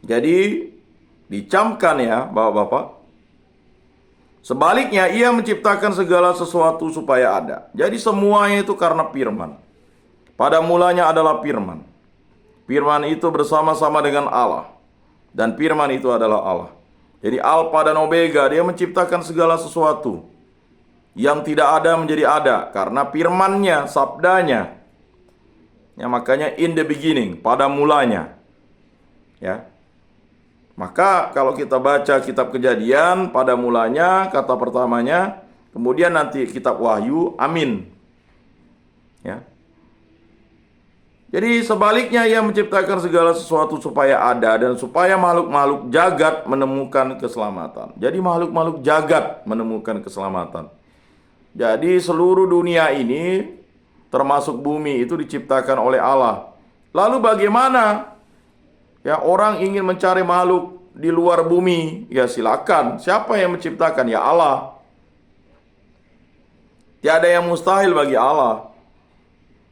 Jadi dicamkan ya Bapak-bapak. Sebaliknya ia menciptakan segala sesuatu supaya ada. Jadi semuanya itu karena firman. Pada mulanya adalah firman. Firman itu bersama-sama dengan Allah. Dan firman itu adalah Allah. Jadi Alfa dan Omega, dia menciptakan segala sesuatu. Yang tidak ada menjadi ada karena firman-Nya, sabdanya. Ya, makanya in the beginning, pada mulanya. Ya. Maka kalau kita baca kitab Kejadian, pada mulanya kata pertamanya, kemudian nanti kitab Wahyu, amin. Ya. Jadi sebaliknya ia menciptakan segala sesuatu supaya ada dan supaya makhluk-makhluk jagat menemukan keselamatan. Jadi makhluk-makhluk jagat menemukan keselamatan. Jadi seluruh dunia ini termasuk bumi itu diciptakan oleh Allah. Lalu bagaimana? Ya, orang ingin mencari makhluk di luar bumi, ya silakan. Siapa yang menciptakan? Ya Allah. Tiada yang mustahil bagi Allah.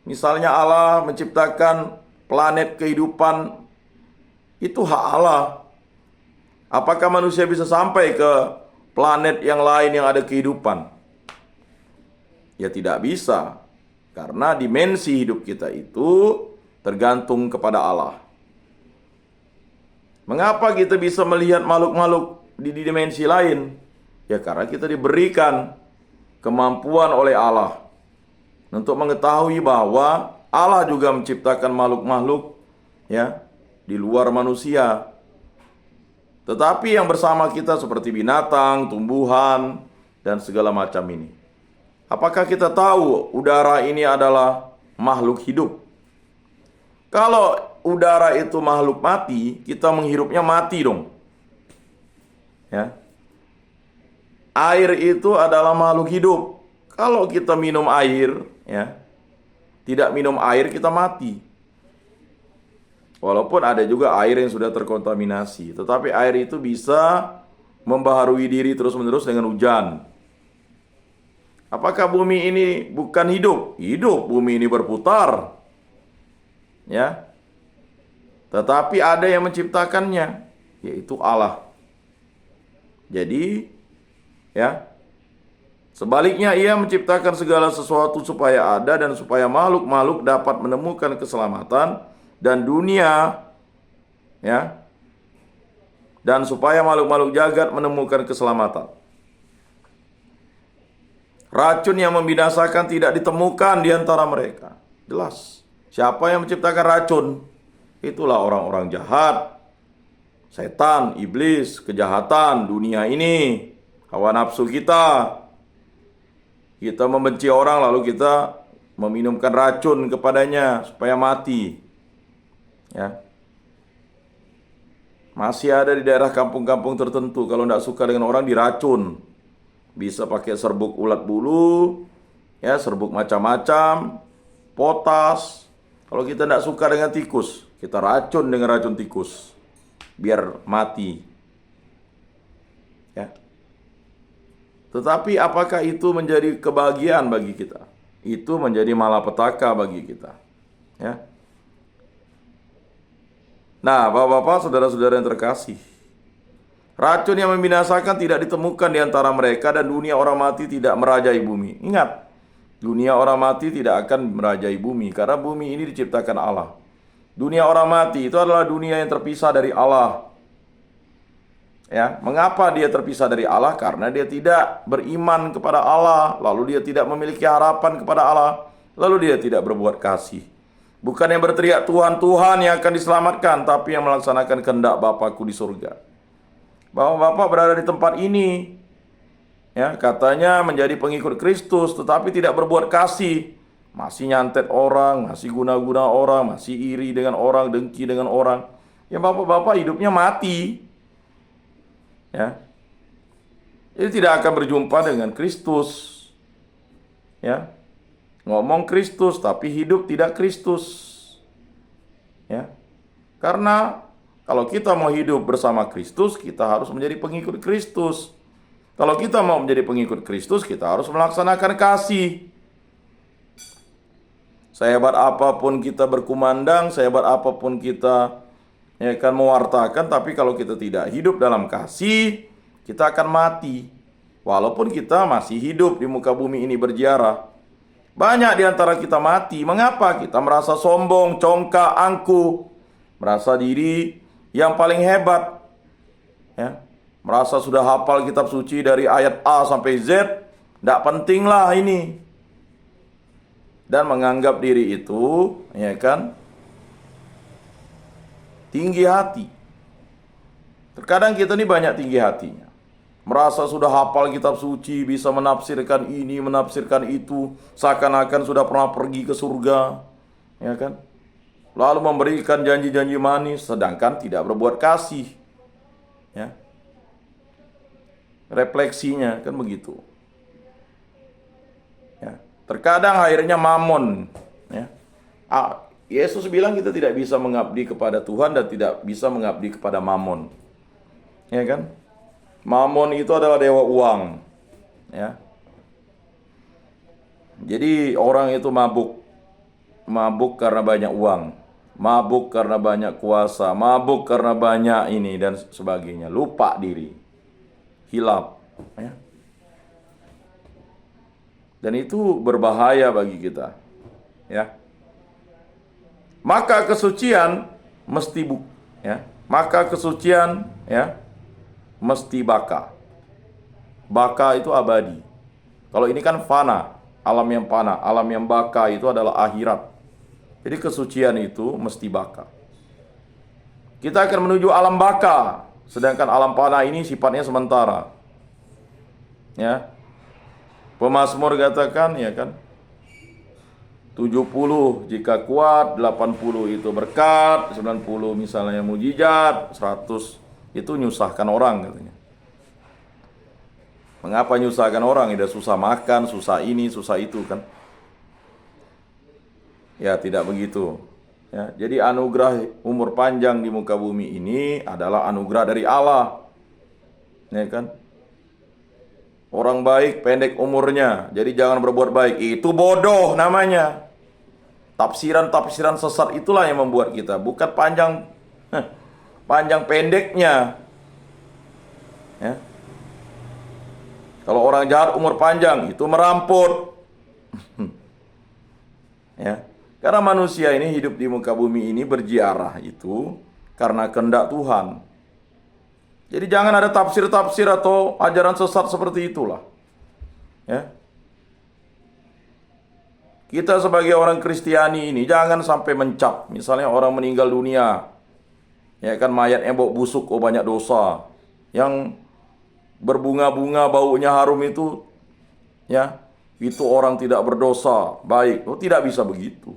Misalnya Allah menciptakan planet kehidupan, itu hak Allah. Apakah manusia bisa sampai ke planet yang lain yang ada kehidupan? Ya tidak bisa. Karena dimensi hidup kita itu tergantung kepada Allah. Mengapa kita bisa melihat makhluk-makhluk di dimensi lain? Ya karena kita diberikan kemampuan oleh Allah untuk mengetahui bahwa Allah juga menciptakan makhluk-makhluk ya di luar manusia. Tetapi yang bersama kita seperti binatang, tumbuhan, dan segala macam ini. Apakah kita tahu udara ini adalah makhluk hidup? Kalau udara itu makhluk mati, kita menghirupnya mati dong. Ya. Air itu adalah makhluk hidup. Kalau kita minum air, ya, tidak minum air kita mati. Walaupun ada juga air yang sudah terkontaminasi, tetapi air itu bisa membaharui diri terus-menerus dengan hujan. Apakah bumi ini bukan hidup? Hidup, bumi ini berputar. Ya. Tetapi ada yang menciptakannya, yaitu Allah. Jadi, ya. Sebaliknya ia menciptakan segala sesuatu supaya ada dan supaya makhluk-makhluk dapat menemukan keselamatan dan dunia, ya. Dan supaya makhluk-makhluk jagat menemukan keselamatan. Racun yang membinasakan tidak ditemukan di antara mereka. Jelas. Siapa yang menciptakan racun? Itulah orang-orang jahat, setan, iblis, kejahatan dunia ini, hawa nafsu kita. Kita membenci orang lalu kita meminumkan racun kepadanya supaya mati. Ya. Masih ada di daerah kampung-kampung tertentu kalau tidak suka dengan orang diracun. Bisa pakai serbuk ulat bulu, ya, serbuk macam-macam, potas. Kalau kita tidak suka dengan tikus, kita racun dengan racun tikus, biar mati. Ya. Tetapi apakah itu menjadi kebahagiaan bagi kita? Itu menjadi malapetaka bagi kita. Ya. Nah, Bapak-bapak, saudara-saudara yang terkasih, racun yang membinasakan tidak ditemukan di antara mereka dan dunia orang mati tidak merajai bumi. Ingat, dunia orang mati tidak akan merajai bumi karena bumi ini diciptakan Allah. Dunia orang mati itu adalah dunia yang terpisah dari Allah. Ya, mengapa dia terpisah dari Allah? Karena dia tidak beriman kepada Allah, lalu dia tidak memiliki harapan kepada Allah, lalu dia tidak berbuat kasih. Bukan yang berteriak Tuhan, Tuhan yang akan diselamatkan, tapi yang melaksanakan kehendak Bapakku di surga. Bapak-bapak berada di tempat ini, ya, katanya menjadi pengikut Kristus, tetapi tidak berbuat kasih. Masih nyantet orang, masih guna-guna orang, masih iri dengan orang, dengki dengan orang. Ya, bapak-bapak hidupnya mati. Ya. Jadi tidak akan berjumpa dengan Kristus. Ya. Ngomong Kristus tapi hidup tidak Kristus. Ya. Karena kalau kita mau hidup bersama Kristus, kita harus menjadi pengikut Kristus. Kalau kita mau menjadi pengikut Kristus, kita harus melaksanakan kasih. Sehebat apapun kita berkumandang, sehebat apapun kita ya kan, mewartakan, tapi kalau kita tidak hidup dalam kasih, kita akan mati. Walaupun kita masih hidup di muka bumi ini berziarah. Banyak di antara kita mati. Mengapa? Kita merasa sombong, congkak, angkuh, merasa diri yang paling hebat, ya. Merasa sudah hafal kitab suci dari ayat A sampai Z, tidak pentinglah ini. Dan menganggap diri itu, ya kan, tinggi hati. Terkadang kita ini banyak tinggi hatinya. Merasa sudah hafal kitab suci, bisa menafsirkan ini, menafsirkan itu, seakan-akan sudah pernah pergi ke surga, ya kan? Lalu memberikan janji-janji manis, sedangkan tidak berbuat kasih, ya. Refleksinya kan begitu, ya. Terkadang akhirnya mamon, ya. Yesus bilang kita tidak bisa mengabdi kepada Tuhan dan tidak bisa mengabdi kepada mamon, ya kan? Mamon itu adalah dewa uang, ya. Jadi orang itu mabuk karena banyak uang, mabuk karena banyak kuasa, mabuk karena banyak ini dan sebagainya, lupa diri, hilap, ya. Dan itu berbahaya bagi kita, ya. Maka kesucian mesti ya. Maka kesucian, ya, mesti baka. Baka itu abadi. Kalau ini kan fana, alam yang fana. Alam yang baka itu adalah akhirat. Jadi kesucian itu mesti baka. Kita akan menuju alam baka, sedangkan alam fana ini sifatnya sementara, ya. Pemazmur katakan, ya kan, 70 jika kuat, 80 itu berkat, 90 misalnya mujizat, 100 itu nyusahkan orang katanya. Mengapa nyusahkan orang? Tidak susah makan, susah ini, susah itu kan. Ya tidak begitu, ya. Jadi anugerah umur panjang di muka bumi ini adalah anugerah dari Allah, ya kan. Orang baik pendek umurnya, jadi jangan berbuat baik. Itu bodoh namanya. Tafsiran-tafsiran sesat itulah yang membuat kita, bukan panjang pendeknya, ya. Kalau orang jahat umur panjang, itu merampok. Ya. Karena manusia ini hidup di muka bumi ini berziarah itu karena kehendak Tuhan. Jadi jangan ada tafsir-tafsir atau ajaran sesat seperti itulah, ya. Kita sebagai orang Kristiani ini jangan sampai mencap. Misalnya orang meninggal dunia, ya kan, mayatnya bau busuk, oh banyak dosa. Yang berbunga-bunga baunya harum itu, ya, itu orang tidak berdosa, baik. Oh, tidak bisa begitu.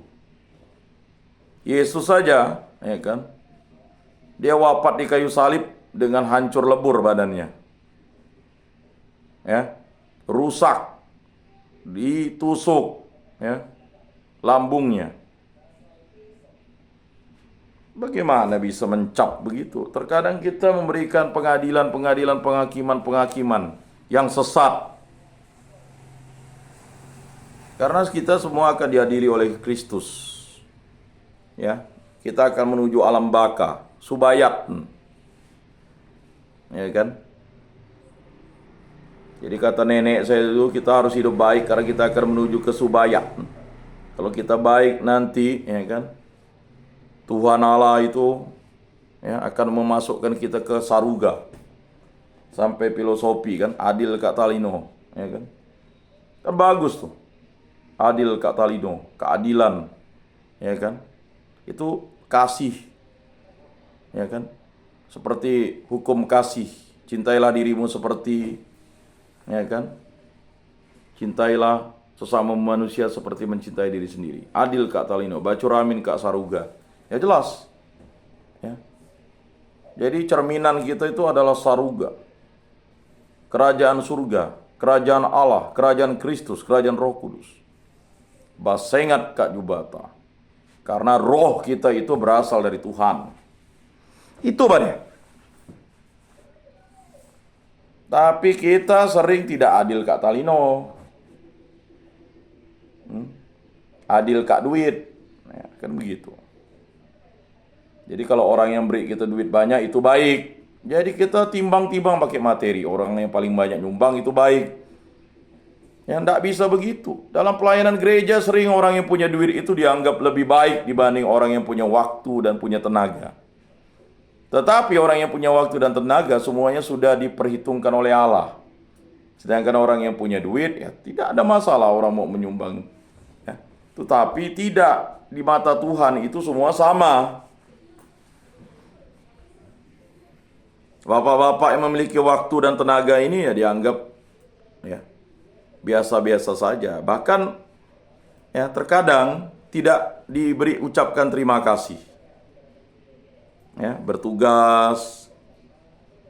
Yesus saja, ya kan, dia wafat di kayu salib dengan hancur lebur badannya, ya, rusak, ditusuk, ya, lambungnya. Bagaimana bisa mencap begitu? Terkadang kita memberikan pengadilan, penghakiman yang sesat. Karena kita semua akan diadili oleh Kristus, ya. Kita akan menuju alam baka, subayat, ya kan. Jadi kata nenek saya dulu, kita harus hidup baik karena kita akan menuju ke subayat. Kalau kita baik nanti, ya kan, Tuhan Allah itu, ya, akan memasukkan kita ke saruga. Sampai filosofi kan, adil Kak Talino, ya kan. Kan bagus tuh. Adil Kak Talino, keadilan, ya kan. Itu kasih, ya kan. Seperti hukum kasih, cintailah dirimu seperti, ya kan, cintailah sesama manusia seperti mencintai diri sendiri. Adil Kak Talino, bacuramin Kak Saruga. Ya jelas, ya. Jadi cerminan kita itu adalah saruga, kerajaan surga, kerajaan Allah, kerajaan Kristus, kerajaan Roh Kudus. Basengat Kak Jubata, karena roh kita itu berasal dari Tuhan. Itu banyak. Tapi kita sering tidak adil Kak Talino, adil Kak Duit, ya, kan begitu. Jadi kalau orang yang beri kita duit banyak itu baik. Jadi kita timbang-timbang pakai materi. Orang yang paling banyak nyumbang itu baik. Yang tidak bisa begitu. Dalam pelayanan gereja sering orang yang punya duit itu dianggap lebih baik dibanding orang yang punya waktu dan punya tenaga. Tetapi orang yang punya waktu dan tenaga semuanya sudah diperhitungkan oleh Allah. Sedangkan orang yang punya duit, ya tidak ada masalah orang mau menyumbang. Ya. Tetapi tidak, di mata Tuhan itu semua sama. Bapak-bapak yang memiliki waktu dan tenaga ini ya dianggap ya biasa-biasa saja. Bahkan ya terkadang tidak diberi ucapkan terima kasih. Ya, bertugas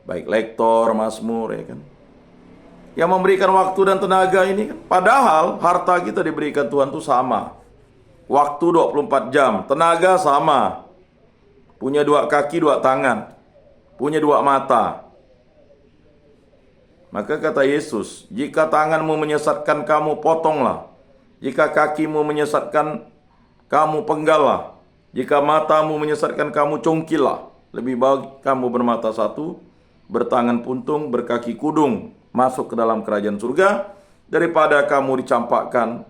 baik lektor, mazmur ya kan. Yang memberikan waktu dan tenaga ini kan, padahal harta kita diberikan Tuhan itu sama. Waktu 24 jam, tenaga sama. Punya 2 kaki, 2 tangan. Punya 2 mata. Maka kata Yesus, jika tanganmu menyesatkan kamu, potonglah. Jika kakimu menyesatkan kamu, penggallah. Jika matamu menyesatkan kamu, congkillah. Lebih baik kamu bermata satu, bertangan puntung, berkaki kudung, masuk ke dalam kerajaan surga, daripada kamu dicampakkan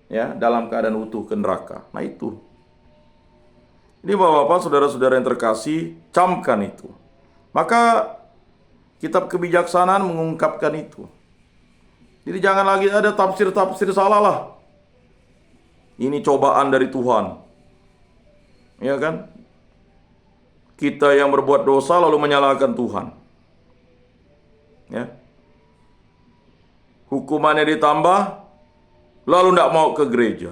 ya dalam keadaan utuh ke neraka. Nah itu. Ini bapak-bapak, saudara-saudara yang terkasih, camkan itu. Maka kitab kebijaksanaan mengungkapkan itu. Jadi jangan lagi ada tafsir-tafsir salah lah. Ini cobaan dari Tuhan. Ya kan? Kita yang berbuat dosa lalu menyalahkan Tuhan. Ya. Hukumannya ditambah, lalu tidak mau ke gereja.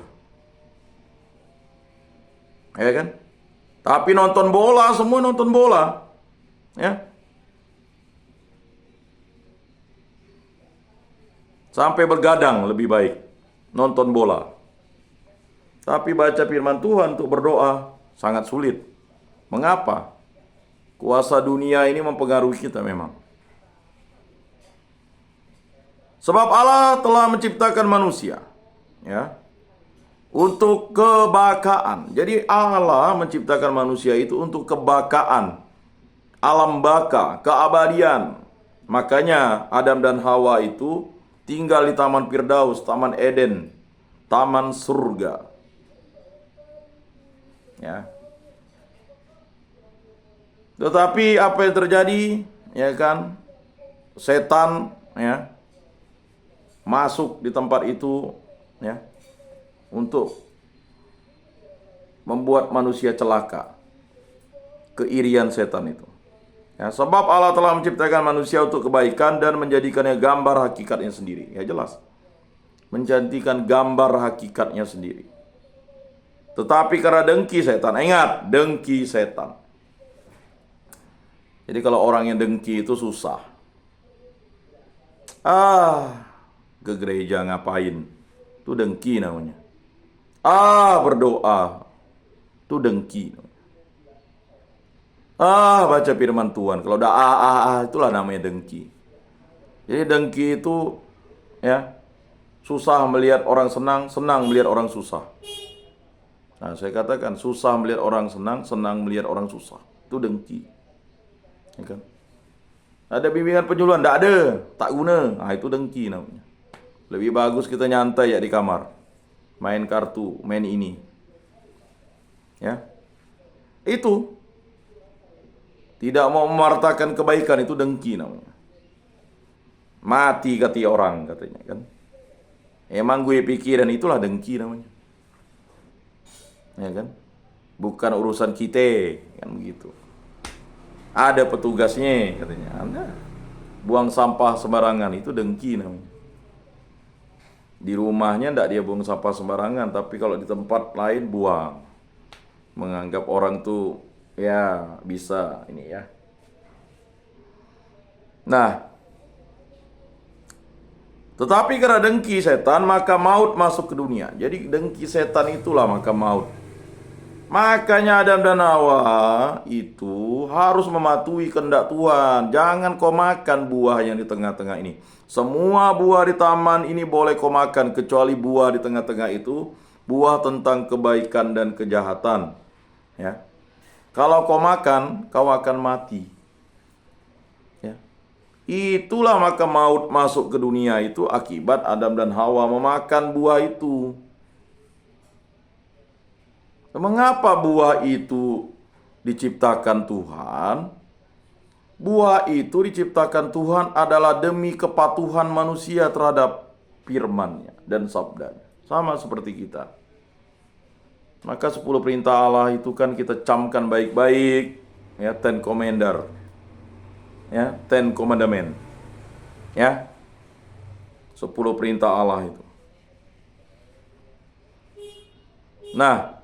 Ya kan? Tapi nonton bola, semua nonton bola. Ya. Sampai bergadang lebih baik nonton bola. Tapi baca firman Tuhan untuk berdoa sangat sulit. Mengapa? Kuasa dunia ini mempengaruhi kita memang. Sebab Allah telah menciptakan manusia, ya, untuk kebakaan. Jadi Allah menciptakan manusia itu untuk kebakaan, alam baka, keabadian. Makanya Adam dan Hawa itu tinggal di Taman Firdaus, Taman Eden, Taman Surga. Ya. Tetapi apa yang terjadi? Ya kan? Setan ya masuk di tempat itu ya untuk membuat manusia celaka. Keirian setan itu. Ya, sebab Allah telah menciptakan manusia untuk kebaikan dan menjadikannya gambar hakikatnya sendiri. Ya jelas. Menjadikan gambar hakikatnya sendiri. Tetapi karena dengki setan, ingat, dengki setan. Jadi kalau orang yang dengki itu susah. Ke gereja ngapain? Itu dengki namanya. Berdoa. Itu dengki. Baca firman Tuhan. Kalau udah itulah namanya dengki. Jadi dengki itu ya susah melihat orang senang, senang melihat orang susah. Nah, saya katakan susah melihat orang senang, senang melihat orang susah. Itu dengki. Ya kan? Ada bimbingan penyuluhan, tidak ada, tak guna. Itu dengki namanya. Lebih bagus kita nyantai ya di kamar, main kartu, main ini. Ya, itu tidak mau memartakan kebaikan, itu dengki namanya. Mati kata orang katanya kan. Emang gue pikiran, itulah dengki namanya. Ya kan? Bukan urusan kita kan begitu. Ada petugasnya katanya. Anda buang sampah sembarangan, itu dengki namanya. Di rumahnya tidak dia buang sampah sembarangan, tapi kalau di tempat lain buang. Menganggap orang tuh ya bisa ini ya. Nah, tetapi karena dengki setan maka maut masuk ke dunia. Jadi dengki setan itulah maka maut. Makanya Adam dan Hawa itu harus mematuhi kehendak Tuhan. Jangan kau makan buah yang di tengah-tengah ini. Semua buah di taman ini boleh kau makan, kecuali buah di tengah-tengah itu, buah tentang kebaikan dan kejahatan. Ya. Kalau kau makan, kau akan mati. Ya. Itulah maka maut masuk ke dunia itu akibat Adam dan Hawa memakan buah itu. Mengapa buah itu diciptakan Tuhan? Buah itu diciptakan Tuhan adalah demi kepatuhan manusia terhadap firman-Nya dan sabdanya. Sama seperti kita. Maka 10 perintah Allah itu kan kita camkan baik-baik. Ya, 10 Commandment. Ya, 10 Commandment. Ya. 10 perintah Allah itu. Nah,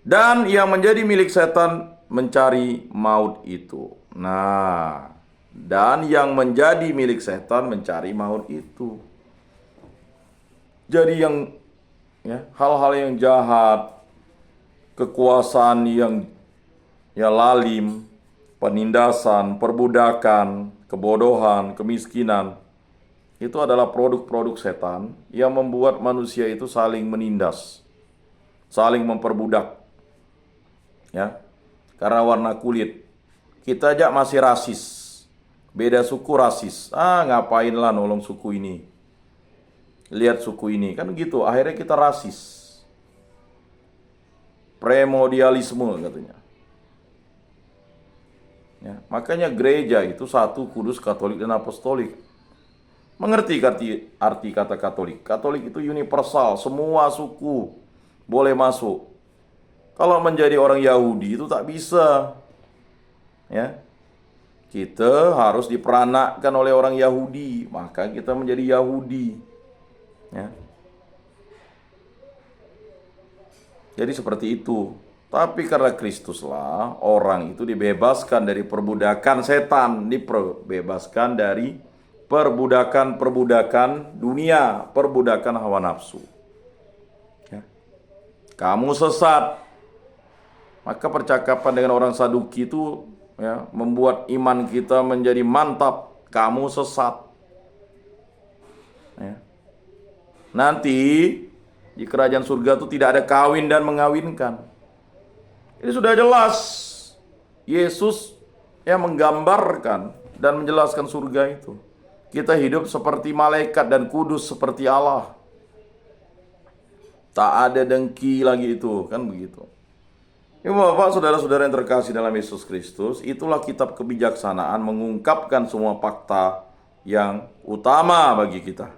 dan yang menjadi milik setan mencari maut itu. Nah, dan yang menjadi milik setan mencari maut itu. Jadi yang hal-hal yang jahat, kekuasaan yang lalim, penindasan, perbudakan, kebodohan, kemiskinan, itu adalah produk-produk setan yang membuat manusia itu saling menindas, saling memperbudak. Ya, karena warna kulit. Kita aja masih rasis. Beda suku rasis. Ngapain lah nolong suku ini. Lihat suku ini. Kan gitu, akhirnya kita rasis. Primordialisme katanya. Ya, makanya gereja itu satu, kudus, katolik, dan apostolik. Mengerti arti kata katolik? Katolik itu universal, semua suku boleh masuk. Kalau menjadi orang Yahudi itu tak bisa. Ya. Kita harus diperanakkan oleh orang Yahudi, maka kita menjadi Yahudi. Ya. Jadi seperti itu. Tapi karena Kristuslah orang itu dibebaskan dari perbudakan setan, dibebaskan dari perbudakan dunia, perbudakan hawa nafsu. Ya. Kamu sesat. Maka percakapan dengan orang Saduki itu membuat iman kita menjadi mantap. Kamu sesat. Ya. Nanti di kerajaan surga itu tidak ada kawin dan mengawinkan. Ini sudah jelas. Yesus menggambarkan dan menjelaskan surga itu. Kita hidup seperti malaikat dan kudus seperti Allah. Tak ada dengki lagi itu, kan begitu. Ya Bapak, saudara-saudara yang terkasih dalam Yesus Kristus, itulah kitab kebijaksanaan mengungkapkan semua fakta yang utama bagi kita.